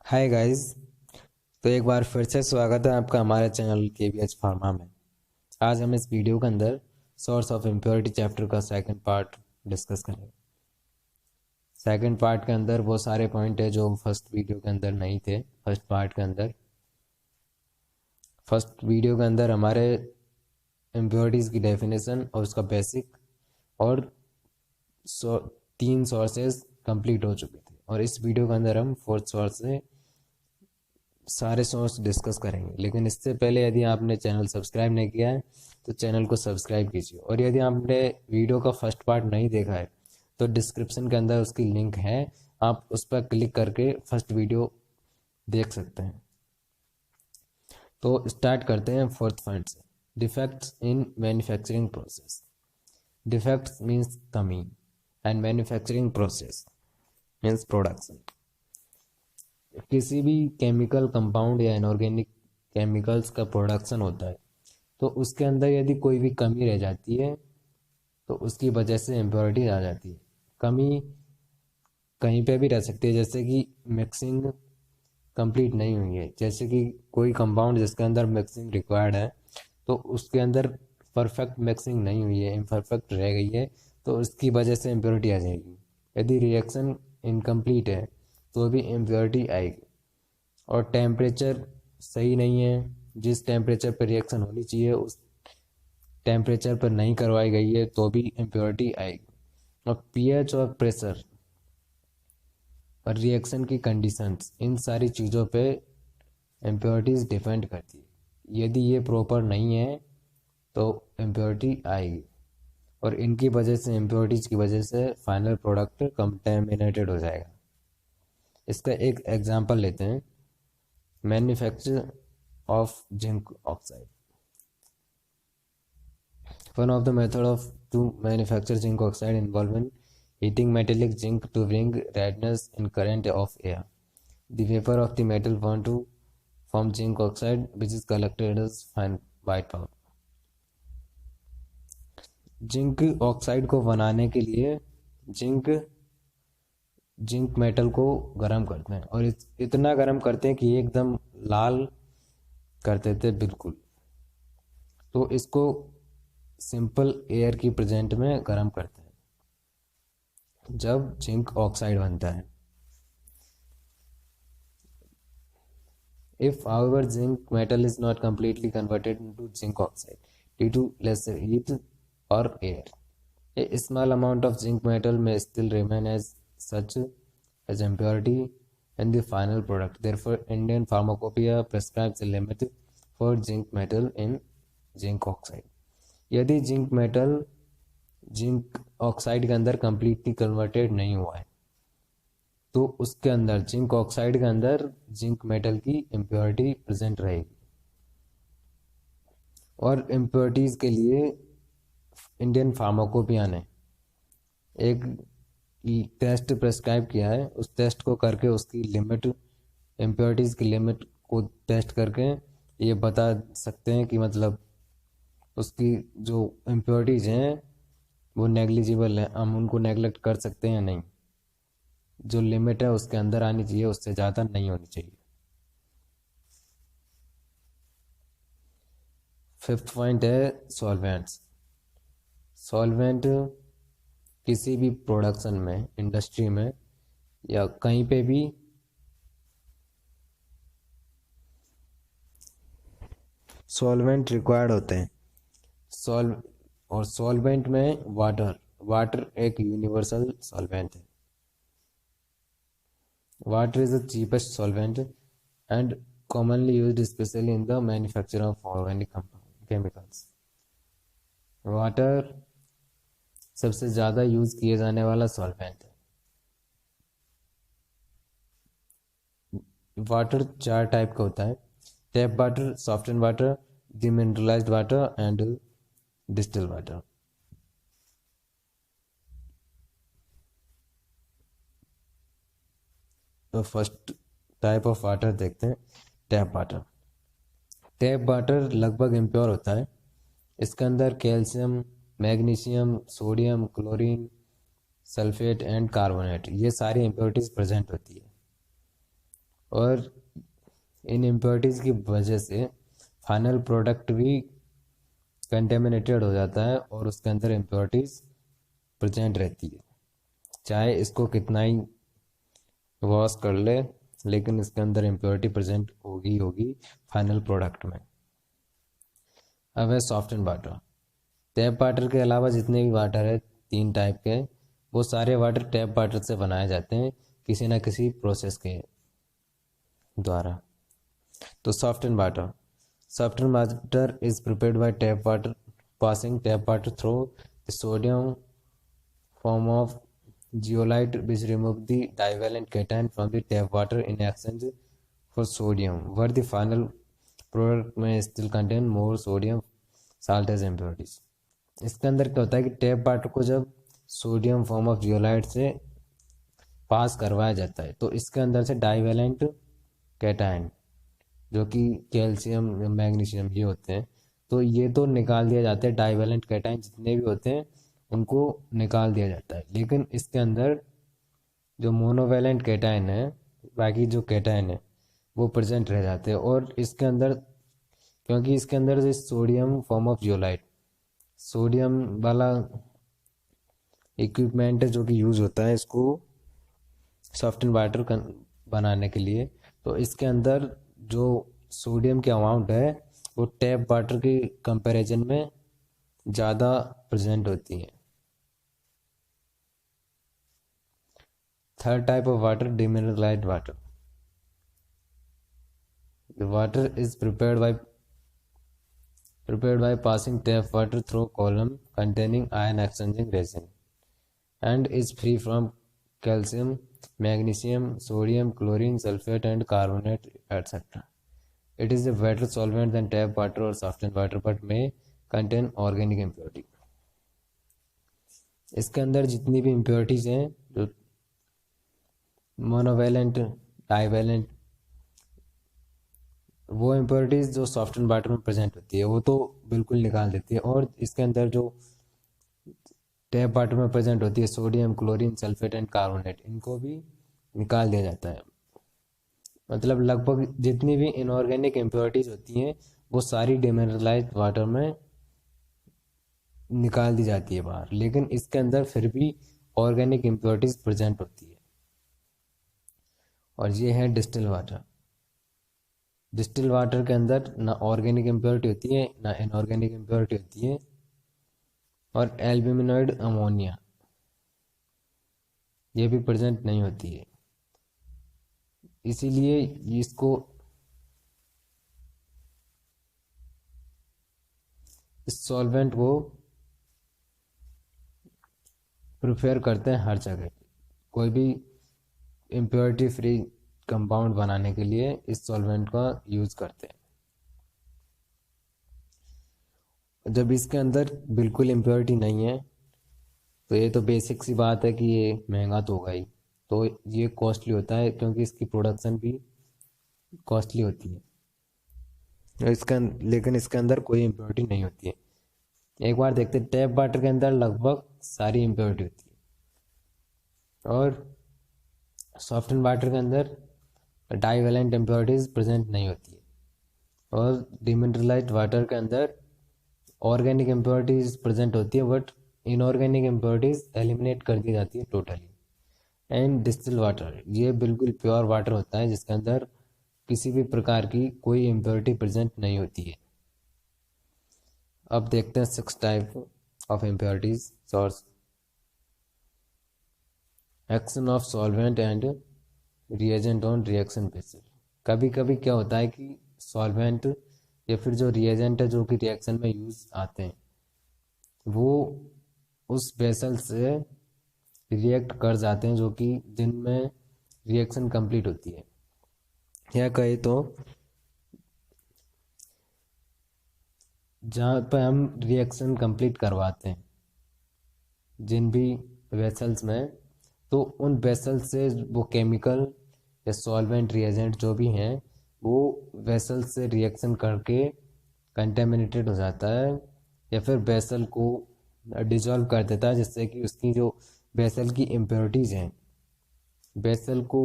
Hi guys. तो एक बार फिर से स्वागत है आपका हमारे चैनल KBH फार्मा में। आज हम इस वीडियो के अंदर सोर्स ऑफ इम्प्योरिटी चैप्टर का सेकंड पार्ट डिस्कस करेंगे। सेकंड पार्ट के अंदर वो सारे पॉइंट है जो फर्स्ट वीडियो के अंदर नहीं थे। फर्स्ट पार्ट के अंदर फर्स्ट वीडियो के अंदर हमारे इम्प्योरिटीज़ की डेफिनेशन और उसका बेसिक और 3 सोर्सेज कंप्लीट हो चुके थे, और इस वीडियो के अंदर हम फोर्थ सोर्स से सारे सोर्स डिस्कस करेंगे। लेकिन इससे पहले यदि आपने चैनल सब्सक्राइब नहीं किया है तो चैनल को सब्सक्राइब कीजिए, और यदि आपने वीडियो का फर्स्ट पार्ट नहीं देखा है तो डिस्क्रिप्शन के अंदर उसकी लिंक है, आप उस पर क्लिक करके फर्स्ट वीडियो देख सकते हैं। तो स्टार्ट करते हैं फोर्थ पॉइंट से, defects in manufacturing process. Defects means कमी and manufacturing process means production. किसी भी केमिकल कंपाउंड या इनऑर्गेनिक केमिकल्स का प्रोडक्शन होता है तो उसके अंदर यदि कोई भी कमी रह जाती है तो उसकी वजह से इम्प्योरिटी आ जाती है। कमी कहीं पे भी रह सकती है, जैसे कि मिक्सिंग कंप्लीट नहीं हुई है, जैसे कि कोई कंपाउंड जिसके अंदर मिक्सिंग रिक्वायर्ड है तो उसके अंदर परफेक्ट मिक्सिंग नहीं हुई है, इम्परफेक्ट रह गई है, तो उसकी वजह से इम्प्योरिटी आ जाएगी। यदि रिएक्शन इनकम्प्लीट है तो भी इम्प्योरिटी आएगी। और टेम्परेचर सही नहीं है, जिस टेम्परेचर पर रिएक्शन होनी चाहिए उस टेम्परेचर पर नहीं करवाई गई है तो भी इम्प्योरिटी आएगी। और पीएच और प्रेशर और रिएक्शन की कंडीशंस, इन सारी चीज़ों पे इम्प्योरिटीज़ डिपेंड करती है। यदि ये प्रॉपर नहीं है तो इम्प्योरिटी आएगी, और इनकी वजह से इम्प्योरिटीज़ की वजह से फाइनल प्रोडक्ट कंटेमिनेटेड हो जाएगा। इसका एक एग्जांपल लेते हैं, manufacture of zinc oxide. One of the method of to manufacture zinc oxide involve in heating metallic zinc to bring redness in current of air. The vapor of the metal want to form zinc oxide, which is collected as fine white powder. Zinc oxide को बनाने के लिए zinc metal को गर्म करते हैं, और इतना गर्म करते हैं कि एकदम लाल कर देते बिल्कुल। तो इसको सिंपल एयर की प्रेजेंट में गर्म करते हैं जब जिंक ऑक्साइड बनता है। If however zinc metal is not completely converted into zinc oxide due to lesser heat or air, a small amount of zinc metal may still remain as such as impurity in the final product. Therefore, Indian Pharmacopoeia prescribes a limit for zinc metal in zinc oxide. यदि zinc oxide के अंदर completely converted नहीं हुआ है तो उसके अंदर zinc oxide के अंदर जिंक मेटल की इम्प्योरिटी प्रेजेंट रहेगी। और इम्प्योरिटीज़ के लिए इंडियन फार्माकोपिया ने एक टेस्ट प्रेस्क्राइब किया है। उस टेस्ट को करके उसकी लिमिट, इम्प्योरिटीज़ की लिमिट को टेस्ट करके ये बता सकते हैं कि मतलब उसकी जो इम्प्योरिटीज़ हैं वो नेग्लिजिबल है, हम उनको नेगलेक्ट कर सकते हैं या नहीं। जो लिमिट है उसके अंदर आनी चाहिए, उससे ज़्यादा नहीं होनी चाहिए। फिफ्थ पॉइंट है सॉल्वेंट्स। सॉल्वेंट किसी भी प्रोडक्शन में, इंडस्ट्री में या कहीं पे भी सॉल्वेंट रिक्वायर्ड होते हैं। और सॉल्वेंट में वाटर एक यूनिवर्सल सॉल्वेंट है। Water is the cheapest solvent and commonly used especially in the manufacture of organic chemicals. Water सबसे ज़्यादा यूज़ किए जाने वाला सॉल्वेंट है। वाटर 4 टाइप का होता है, tap water, soften water, demineralised water and distil water. तो फर्स्ट टाइप ऑफ वाटर देखते हैं, टैप वाटर। टैप वाटर लगभग इम्प्योर होता है। इसके अंदर calcium, magnesium, sodium, chlorine, sulphate and carbonate, ये सारी इम्प्योरिटीज प्रेजेंट होती है। और इन इम्प्योरिटीज की वजह से फाइनल प्रोडक्ट भी कंटेमिनेटेड हो जाता है और उसके अंदर इम्प्योरिटीज प्रेजेंट रहती है, चाहे इसको कितना ही वॉश कर ले, लेकिन इसके अंदर इम्प्योरिटी प्रेजेंट होगी फाइनल प्रोडक्ट में। अब है soft and water. Tap water के अलावा जितने भी वाटर है 3 टाइप के, वो सारे वाटर टैप वाटर से बनाए जाते हैं किसी ना किसी प्रोसेस के द्वारा। तो soft and water, soft and water is prepared by tap water, passing tap water through the sodium form of zeolite, which remove the divalent cation from the tap water in exchange for sodium, where the final product may still contain more sodium salt as impurities। इसके अंदर क्या होता है कि tap water को जब sodium form of zeolite से पास करवाया जाता है तो इसके अंदर से डाइवेलेंट कैटायन, जो कि कैल्शियम, मैग्नीशियम ये होते हैं, तो ये तो निकाल दिया जाता है। डाइवेलेंट कैटायन जितने भी होते हैं उनको निकाल दिया जाता है, लेकिन इसके अंदर जो मोनोवेलेंट कैटायन है, बाकी जो कैटायन है वो प्रेजेंट रह जाते हैं। और इसके अंदर क्योंकि इसके अंदर जो sodium form of zeolite, sodium वाला इक्विपमेंट है जो कि यूज़ होता है इसको सॉफ्ट एंड वाटर बनाने के लिए, तो इसके अंदर जो सोडियम की अमाउंट है वो टैप वाटर के कंपैरिजन में ज़्यादा प्रेजेंट होती है। Third type of water, demineralised water. The water is prepared by passing tap water through column containing ion exchanging resin and is free from calcium, magnesium, sodium, chlorine, sulfate and carbonate, etc. It is a better solvent than tap water or softened water but may contain organic impurity। इसके अंदर जितनी भी impurities हैं, जो monovalent, divalent, वो impurities जो soft and water में present होती है वो तो बिल्कुल निकाल देती है। और इसके अंदर जो टैप वाटर में प्रेजेंट होती है sodium, chlorine, sulphate and carbonate, इनको भी निकाल दिया जाता है। मतलब लगभग जितनी भी इनऑर्गेनिक इम्प्योरिटीज़ होती हैं वो सारी डिमिनरलाइज्ड वाटर में निकाल दी जाती है बाहर, लेकिन इसके अंदर फिर भी ऑर्गेनिक इम्प्योरिटीज़ प्रेजेंट होती है। और ये है डिस्टिल वाटर। डिस्टिल वाटर के अंदर ना ऑर्गेनिक इम्प्योरिटी होती है ना इनऑर्गेनिक इम्प्योरिटी होती है, और एल्ब्यूमिनॉइड अमोनिया ये भी प्रेजेंट नहीं होती है। इसीलिए इसको इस सॉल्वेंट को प्रिफेयर करते हैं हर जगह। कोई भी इम्प्योरिटी फ्री कंपाउंड बनाने के लिए इस सॉल्वेंट का यूज़ करते हैं। जब इसके अंदर बिल्कुल इम्प्योरिटी नहीं है तो ये तो बेसिक सी बात है कि ये महंगा तो होगा ही, तो ये कॉस्टली होता है क्योंकि इसकी प्रोडक्शन भी कॉस्टली होती है। लेकिन इसके अंदर कोई इम्प्योरिटी नहीं होती है। एक बार देखते हैं, टैप वाटर के अंदर लगभग सारी इम्प्योरिटी होती है और सॉफ्ट एंड वाटर के अंदर डाइवेलेंट इम्प्योरिटीज प्रेजेंट नहीं होती है। और डिमिनरलाइज्ड वाटर के अंदर ऑर्गेनिक इम्प्योरिटीज प्रेजेंट होती है बट इनऑर्गेनिक इम्प्योरिटीज एलिमिनेट कर दी जाती है टोटली। एंड डिस्टिल वाटर, ये बिल्कुल प्योर वाटर होता है जिसके अंदर किसी भी प्रकार की कोई इम्प्योरिटी प्रेजेंट नहीं होती है। अब देखते हैं 6 type of impurities source. Action of solvent and reagent on reaction basis. कभी कभी क्या होता है कि सॉल्वेंट या फिर जो रिएजेंट है जो कि रिएक्शन में यूज आते हैं वो उस वेसल से रिएक्ट कर जाते हैं जो कि जिनमें रिएक्शन कंप्लीट होती है। या कहे तो जहाँ पर हम रिएक्शन कंप्लीट करवाते हैं जिन भी वेसल्स में, तो उन वेसल्स से वो केमिकल या सॉल्वेंट रिएजेंट जो भी हैं वो वेसल से रिएक्शन करके कंटेमिनेटेड हो जाता है या फिर वेसल को डिजॉल्व कर देता है, जिससे कि उसकी जो वेसल की इम्प्योरिटीज हैं वेसल को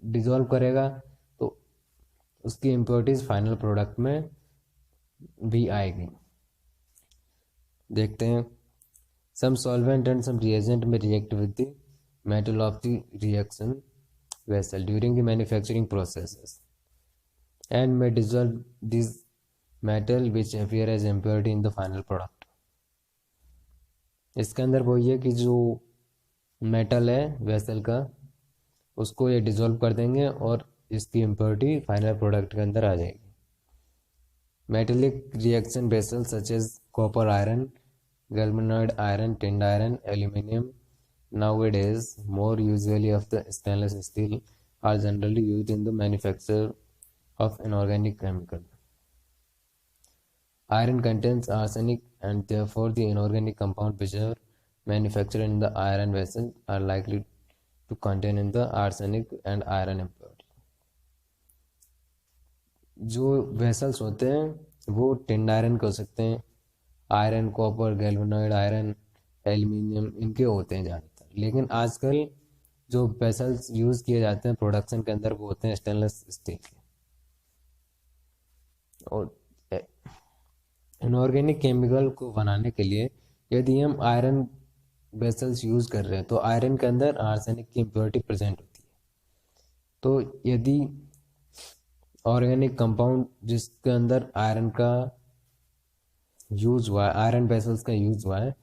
डिजॉल्व करेगा, तो उसकी इम्प्योरिटीज फाइनल प्रोडक्ट में भी आएगी। देखते हैं, some solvent and some reagent may react with the metal of the reaction vessel during the manufacturing processes and may dissolve this metal which appear as impurity in the final product। इसके अंदर वो ये कि जो metal है vessel का उसको ये डिजोल्व कर देंगे और इसकी इम्प्योरिटी फाइनल प्रोडक्ट के अंदर आ जाएगी। Metallic reaction vessel such as copper iron, galvanoid iron, tinned iron, aluminum, nowadays more usually of the stainless steel, are generally used in the manufacture of inorganic chemical। Iron contains arsenic and therefore the inorganic compound which are manufactured in the iron vessel are likely to contain in the arsenic and iron impurity। जो vessels होते हैं वो tinned iron के हो सकते हैं, iron, copper, गैल्वेनॉइड iron, aluminium इनके होते हैं ज़्यादातर। लेकिन आजकल जो वेसल्स यूज़ किए जाते हैं प्रोडक्शन के अंदर वो होते हैं स्टेनलेस स्टील के। और इनऑर्गेनिक केमिकल को बनाने के लिए यदि हम आयरन वेसल्स यूज़ कर रहे हैं तो आयरन के अंदर आर्सेनिक की इम्प्योरिटी प्रेजेंट होती है। तो यदि ऑर्गेनिक कंपाउंड जिसके अंदर आयरन का यूज हुआ है, आयरन वेसल्स का यूज हुआ है,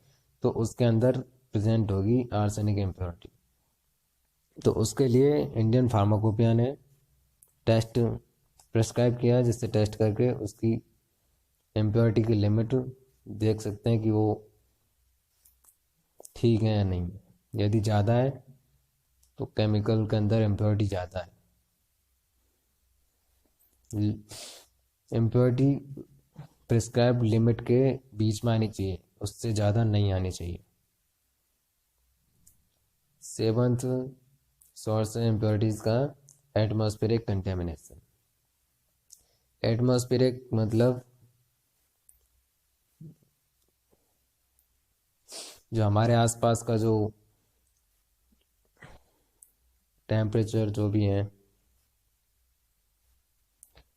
तो उसके अंदर प्रेजेंट होगी आर्सेनिक इम्प्योरिटी। तो उसके लिए इंडियन फार्माकोपिया ने टेस्ट प्रेस्क्राइब किया, जिससे टेस्ट करके उसकी इम्प्योरिटी की लिमिट देख सकते हैं कि वो ठीक है या नहीं। यदि ज़्यादा है तो केमिकल के अंदर इम्प्योरिटी ज़्यादा है। इम्प्योरिटी प्रिस्क्राइब लिमिट के बीच में आनी चाहिए, उससे ज़्यादा नहीं आनी चाहिए। सेवंथ सोर्स है इम्प्योरिटीज़ का एटमॉस्फेरिक कंटेमिनेशन। एटमॉस्फेरिक मतलब जो हमारे आसपास का जो टेम्परेचर जो भी है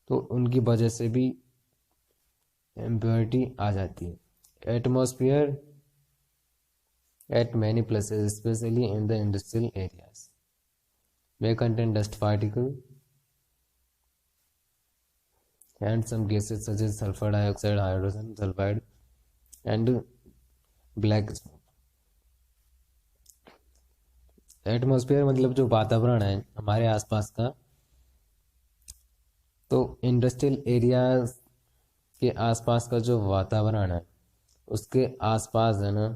तो उनकी वजह से भी इम्प्योरिटी आ जाती है। Atmosphere at many places especially in the industrial areas may contain dust particle and some gases such as sulfur dioxide, hydrogen sulfide and black smoke। Atmosphere मतलब जो वातावरण है हमारे आसपास का, तो इंडस्ट्रियल एरिया के आसपास का जो वातावरण है उसके आसपास है ना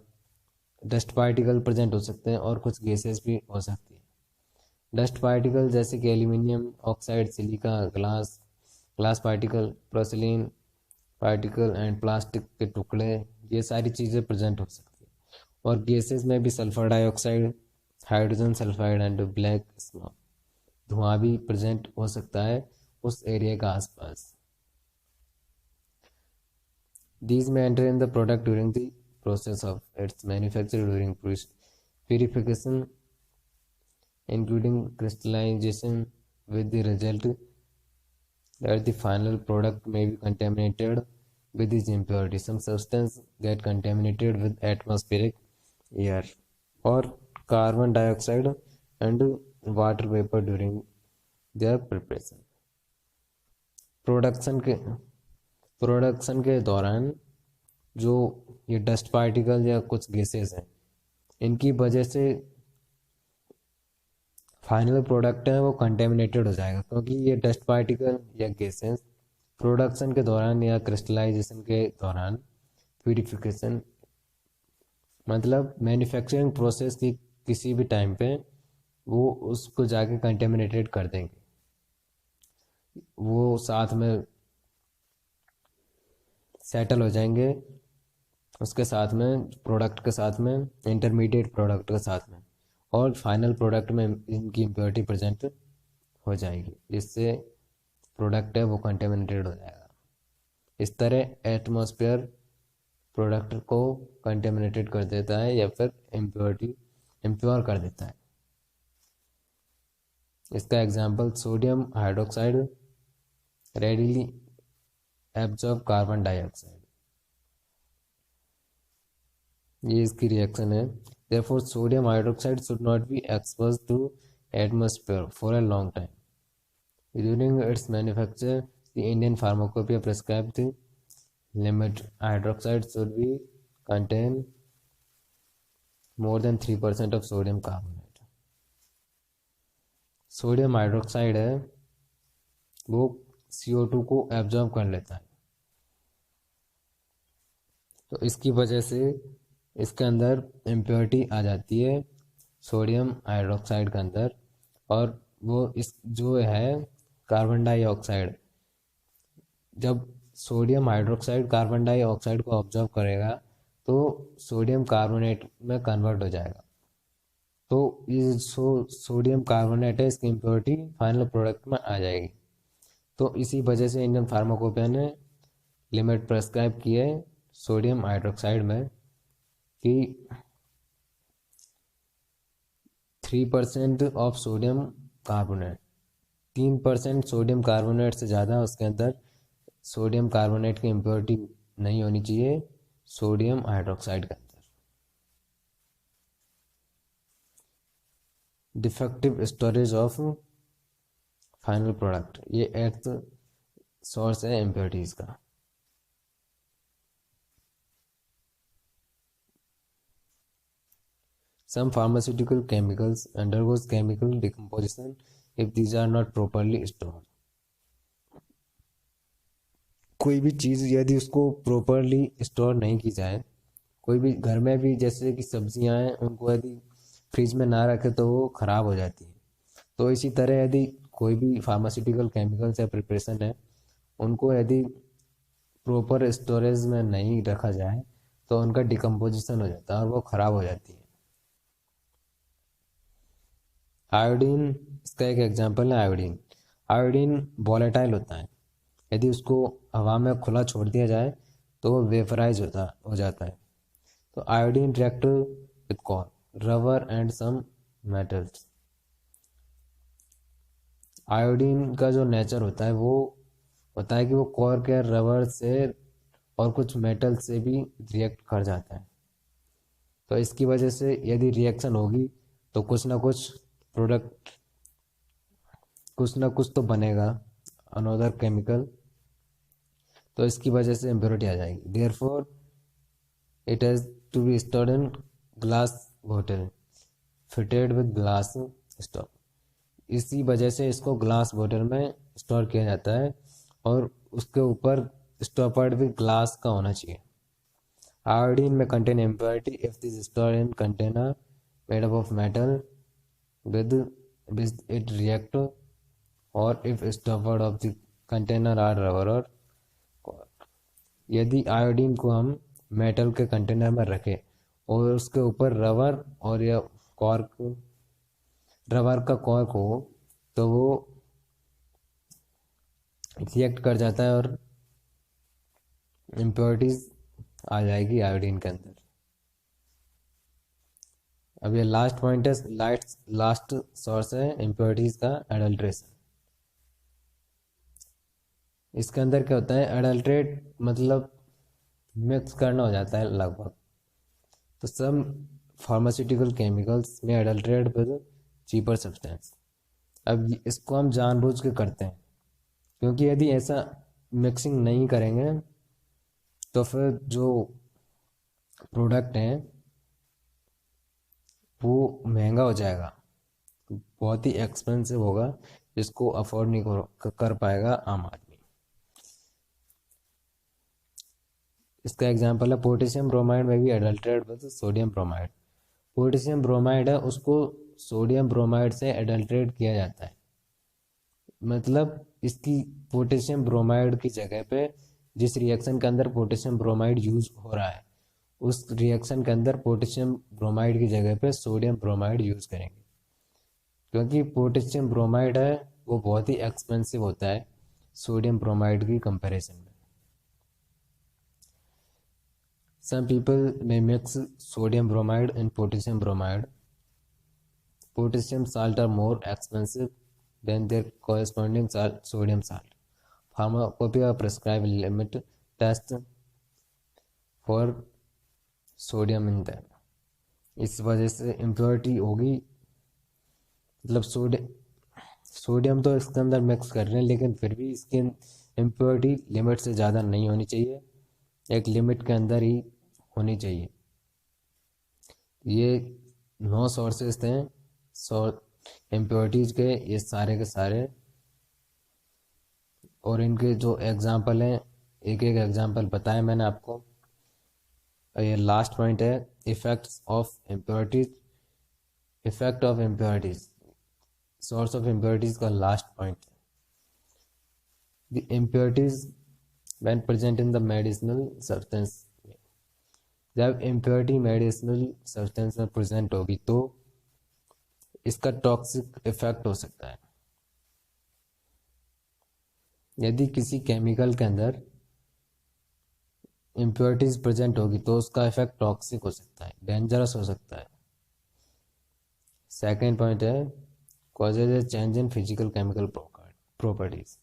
डस्ट पार्टिकल प्रेजेंट हो सकते हैं और कुछ गैसेस भी हो सकती है। डस्ट पार्टिकल जैसे कि aluminium oxide, silica, glass particle, porcelain particle and plastic के टुकड़े, ये सारी चीज़ें प्रेजेंट हो सकती हैं। और गैसेस में भी sulphur dioxide, hydrogen sulphide and black smoke, धुआं भी प्रेजेंट हो सकता है उस एरिया का आसपास। These may enter in the product during the process of its manufacture during purification, including crystallization, with the result that the final product may be contaminated with these impurities। Some substance get contaminated with atmospheric air or carbon dioxide and water vapor during their preparation। Production के दौरान जो ये dust particle या कुछ gases हैं इनकी वजह से फाइनल प्रोडक्ट है वो कंटेमिनेटेड हो जाएगा, क्योंकि ये डस्ट पार्टिकल या गैसेस प्रोडक्शन के दौरान या क्रिस्टलाइजेशन के दौरान, प्यूरिफिकेशन मतलब मैन्युफैक्चरिंग प्रोसेस की किसी भी टाइम पे वो उसको जाके कंटेमिनेटेड कर देंगे। वो साथ में सेटल हो जाएंगे उसके साथ में, प्रोडक्ट के साथ में, इंटरमीडिएट प्रोडक्ट के साथ में, और फाइनल प्रोडक्ट में इनकी इम्प्योरिटी प्रेजेंट हो जाएगी, जिससे प्रोडक्ट है वो कंटेमिनेटेड हो जाएगा। इस तरह एटमॉस्फेयर प्रोडक्ट को कंटेमिनेटेड कर देता है या फिर इम्प्योर कर देता है। इसका example sodium hydroxide readily absorb carbon dioxide, ये इसकी रिएक्शन है। Therefore, sodium hydroxide should not be exposed to atmosphere for a long time. During its manufacture, the Indian Pharmacopoeia prescribed the limit hydroxide should be contain more than 3% of sodium carbonate. Sodium hydroxide है वो CO2 को absorb कर लेता है, तो इसकी वजह से इसके अंदर इम्प्योरिटी आ जाती है सोडियम हाइड्रोक्साइड के अंदर, और वो इस जो है कार्बन डाइऑक्साइड, जब सोडियम हाइड्रोक्साइड कार्बन डाइऑक्साइड को ऑब्जर्व करेगा तो सोडियम कार्बोनेट में कन्वर्ट हो जाएगा। तो ये सोडियम कार्बोनेट है, इसकी इम्प्योरिटी फाइनल प्रोडक्ट में आ जाएगी। तो इसी वजह से इंडियन फार्माकोपिया ने लिमिट प्रेस्क्राइब की है सोडियम हाइड्रोक्साइड में कि 3% of sodium carbonate, 3% sodium carbonate से ज़्यादा उसके अंदर सोडियम कार्बोनेट की इम्प्योरिटी नहीं होनी चाहिए सोडियम हाइड्रोक्साइड के अंदर। Defective storage of final product, ये एर्थ सोर्स है इम्प्योरिटीज का। Some pharmaceutical chemicals undergoes chemical decomposition if these are not properly stored. कोई भी चीज़ यदि उसको प्रॉपरली स्टोर नहीं की जाए, कोई भी घर में भी जैसे कि सब्जियां हैं उनको यदि फ्रिज में ना रखे तो वो ख़राब हो जाती है। तो इसी तरह यदि कोई भी फार्मास्यूटिकल केमिकल्स या प्रिपरेशन है उनको यदि प्रॉपर स्टोरेज में नहीं रखा जाए तो उनका डिकम्पोजिशन हो जाता है और वो ख़राब हो जाती है। आयोडीन इसका एक एग्जांपल है। आयोडीन वॉलेटाइल होता है, यदि उसको हवा में खुला छोड़ दिया जाए तो वो वेपराइज हो जाता है। तो iodine react with cork, rubber and some metals. Iodine का जो नेचर होता है वो होता है कि वो कॉर के, रबर से और कुछ मेटल से भी रिएक्ट कर जाता है। तो इसकी वजह से यदि रिएक्शन होगी तो कुछ ना कुछ प्रोडक्ट, कुछ ना कुछ तो बनेगा, अनदर केमिकल, तो इसकी वजह से इम्प्योरिटी आ जाएगी। Therefore it has to be stored in glass bottle fitted with glass stop. इसी वजह से इसको ग्लास बॉटल में स्टोर किया जाता है और उसके ऊपर स्टॉपर्ड भी ग्लास का होना चाहिए। आयोडीन में contain impurity if this store in container made up of metal with it react, or if stoppered of the container are rubber or cork। यदि आयोडीन को हम मेटल के कंटेनर में रखें और उसके ऊपर रबर और या कॉर्क, रबर का कॉर्क हो तो वो रिएक्ट कर जाता है और इम्प्योरिटीज आ जाएगी आयोडीन के अंदर। अब ये लास्ट पॉइंट है, लास्ट सोर्स है इम्प्योरिटीज का, एडल्ट्रेशन। इसके अंदर क्या होता है, एडल्ट्रेट मतलब मिक्स करना हो जाता है लगभग। तो सब फार्मास्यूटिकल केमिकल्स में एडल्ट्रेट विद चीपर सब्सटेंस। अब इसको हम जानबूझ के करते हैं, क्योंकि यदि ऐसा मिक्सिंग नहीं करेंगे तो फिर जो प्रोडक्ट है वो महंगा हो जाएगा, बहुत ही एक्सपेंसिव होगा, जिसको अफोर्ड नहीं कर पाएगा आम आदमी। इसका एग्जांपल है पोटेशियम ब्रोमाइड में भी adulterate with sodium bromide. Potassium bromide है उसको सोडियम ब्रोमाइड से एडल्ट्रेट किया जाता है, मतलब इसकी पोटेशियम ब्रोमाइड की जगह पे जिस रिएक्शन के अंदर पोटेशियम ब्रोमाइड यूज हो रहा है उस रिएक्शन के अंदर पोटेशियम ब्रोमाइड की जगह पे सोडियम ब्रोमाइड यूज करेंगे, क्योंकि पोटेशियम ब्रोमाइड है वो बहुत ही एक्सपेंसिव होता है सोडियम ब्रोमाइड की कंपैरिजन में। Some people may mix sodium bromide and potassium bromide. Potassium salt are more expensive than their corresponding sodium salt. Pharmacopoeia prescribe limit test for sodium in them. इस वजह से impurity होगी, मतलब sodium तो इसके अंदर मिक्स कर रहे हैं लेकिन फिर भी इसकी इम्प्योरिटी लिमिट से ज़्यादा नहीं होनी चाहिए, एक लिमिट के अंदर ही होनी चाहिए। ये 9 सोर्सेस थे इम्प्योरिटीज के, ये सारे के सारे, और इनके जो एग्जाम्पल हैं एक एक एग्जाम्पल बताया मैंने आपको। ये लास्ट पॉइंट है effects of impurities, effect of impurities, source of impurities का लास्ट पॉइंट है। The impurities when present in the medicinal substance, जब इम्प्योरिटी मेडिसिनल सब्सटेंस में प्रेजेंट होगी तो इसका टॉक्सिक इफेक्ट हो सकता है। यदि किसी केमिकल के अंदर इम्प्योरिटीज प्रेजेंट होगी तो उसका इफेक्ट टॉक्सिक हो सकता है, डेंजरस हो सकता है। सेकेंड पॉइंट है causes A change in physical chemical properties.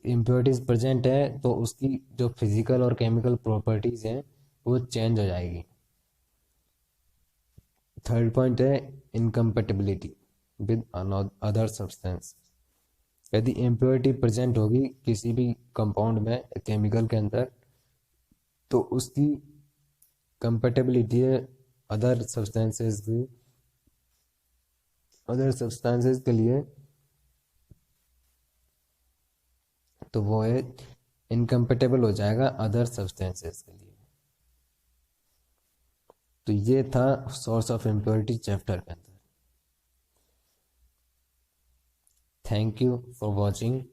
Impurities present है तो उसकी जो फिजिकल और केमिकल प्रॉपर्टीज हैं वो चेंज हो जाएगी। थर्ड पॉइंट है इनकम्पेटिबिलिटी विद अदर सब्सटेंस। यदि इम्प्योरिटी प्रेजेंट होगी किसी भी कंपाउंड में, केमिकल के अंदर, तो उसकी कंपेटेबिलिटी है अदर सब्सटेंसेस के लिए, तो वो है इनकम्पेटेबल हो जाएगा अदर सब्सटेंसेस के लिए। तो ये था सोर्स ऑफ इम्प्योरिटी चैप्टर के अंदर। Thank you for watching.